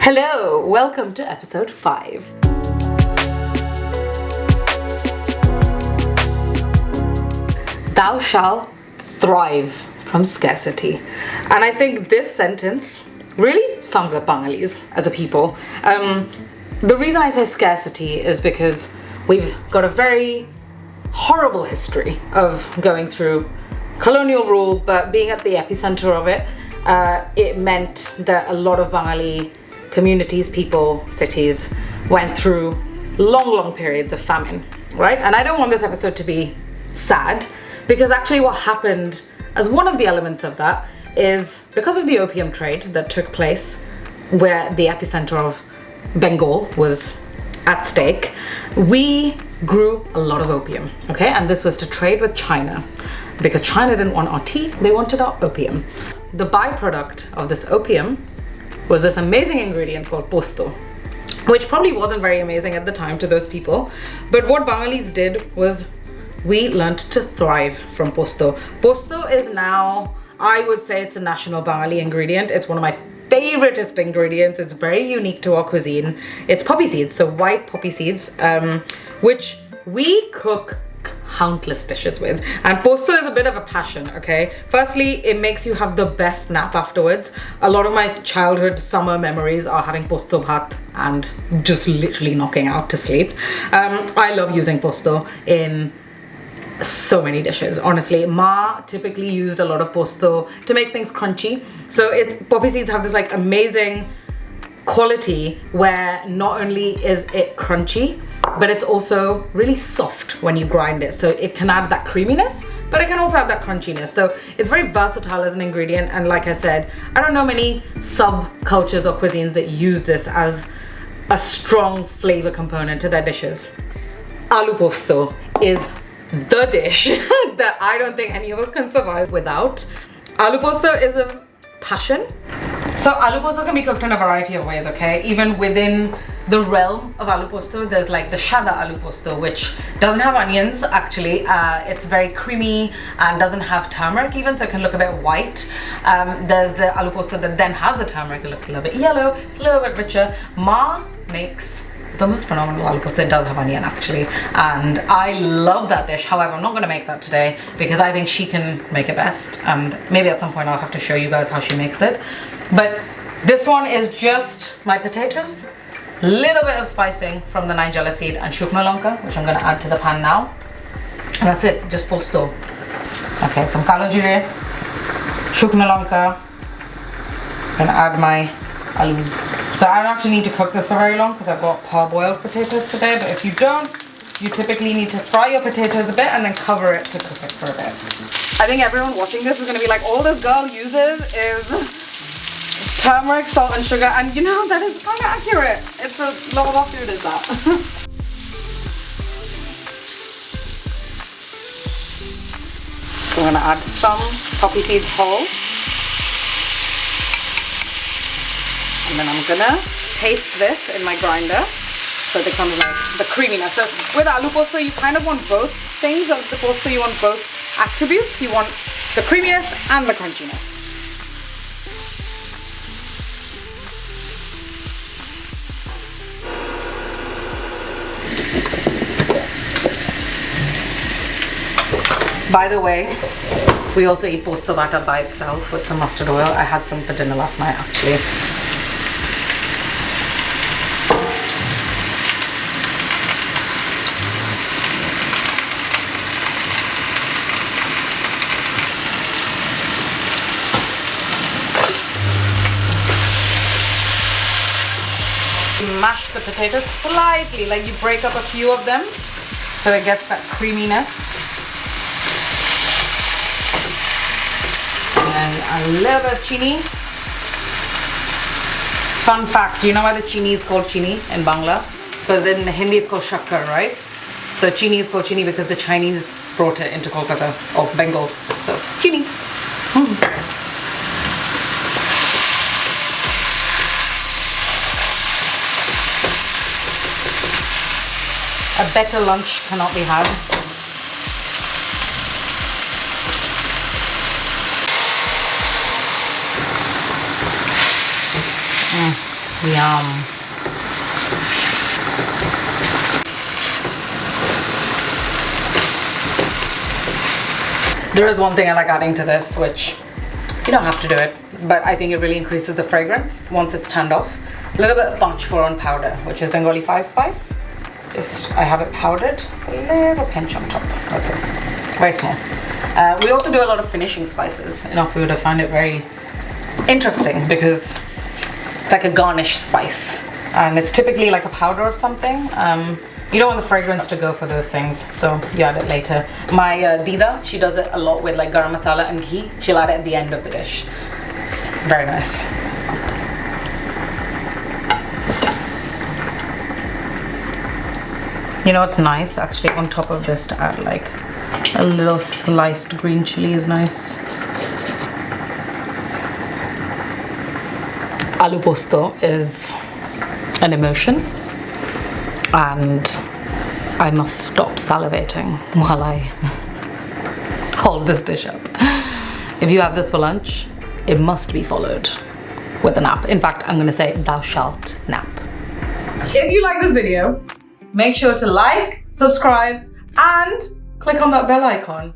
Hello, welcome to episode 5. Thou shalt thrive from scarcity. And I think this sentence really sums up Bengalis as a people. The reason I say scarcity is because we've got a very horrible history of going through colonial rule, but being at the epicenter of it, it meant that a lot of Bengali communities, people, cities went through long periods of famine, right? And I don't want this episode to be sad, because actually what happened as one of the elements of that is because of the opium trade that took place where the epicenter of Bengal was at stake, we grew a lot of opium, okay? And this was to trade with China, because China didn't want our tea, they wanted our opium. The byproduct of this opium was this amazing ingredient called postto, which probably wasn't very amazing at the time to those people. But what Bengalis did was we learned to thrive from postto. Postto is now, I would say it's a national Bengali ingredient. It's one of my favoriteest ingredients. It's very unique to our cuisine. It's poppy seeds, so white poppy seeds, which we cook countless dishes with. And postto is a bit of a passion, okay? Firstly, it makes you have the best nap afterwards. A lot of my childhood summer memories are having postto bhat and just literally knocking out to sleep. I love using postto in so many dishes, honestly. Ma typically used a lot of postto to make things crunchy. So poppy seeds have this like amazing quality where not only is it crunchy, but it's also really soft when you grind it. So it can add that creaminess, but it can also have that crunchiness. So it's very versatile as an ingredient. And like I said, I don't know many subcultures or cuisines that use this as a strong flavor component to their dishes. Aloo posto is the dish that I don't think any of us can survive without. Aloo posto is a passion. So aloo posto can be cooked in a variety of ways, okay? Even within the realm of aloo posto, there's like the shada aloo posto, which doesn't have onions actually. It's very creamy and doesn't have turmeric even, so it can look a bit white. There's the aloo posto that then has the turmeric. It looks a little bit yellow, a little bit richer. Ma makes the most phenomenal aloo posto. It does have onion actually, and I love that dish. However, I'm not going to make that today because I think she can make it best, and maybe at some point I'll have to show you guys how she makes it. But this one is just my potatoes, little bit of spicing from the nigella seed and shukna lanka, which I'm going to add to the pan now, and that's it, just posto. Okay, some kalo jire, shukna lanka. I'm going to add my aloos. So I don't actually need to cook this for very long because I've got parboiled potatoes today, but if you don't, you typically need to fry your potatoes a bit and then cover it to cook it for a bit. I think everyone watching this is going to be like, all this girl uses is turmeric, salt and sugar, and you know, that is kind of accurate. It's a lot of our food is that. So I'm going to add some poppy seeds whole. And then I'm gonna paste this in my grinder so it becomes like the creaminess. So with aloo posto, you kind of want both things of the posto. You want both attributes. You want the creaminess and the crunchiness. By the way, we also eat posto bata by itself with some mustard oil. I had some for dinner last night actually. Mash the potatoes slightly, like you break up a few of them so it gets that creaminess. And a little bit of chini. Fun fact, do you know why the chini is called chini in Bangla? Because in Hindi it's called shakkar, right? So chini is called chini because the Chinese brought it into Kolkata or Bengal. So chini. A better lunch cannot be had. Yum. There is one thing I like adding to this, which you don't have to do it, but I think it really increases the fragrance once it's turned off. A little bit of Panchforon powder, which is Bengali 5 spice. I have it powdered. It's a little pinch on top. That's it. Very small. We also do a lot of finishing spices in our food. I find it very interesting because it's like a garnish spice, and it's typically like a powder of something. You don't want the fragrance to go for those things, so you add it later. My Dida, she does it a lot with like garam masala and ghee. She'll add it at the end of the dish. It's very nice. You know what's nice actually on top of this to add like a little sliced green chili is nice. Aloo posto is an emotion, and I must stop salivating while I hold this dish up. If you have this for lunch, it must be followed with a nap. In fact, I'm gonna say thou shalt nap. If you like this video, make sure to like, subscribe, and click on that bell icon.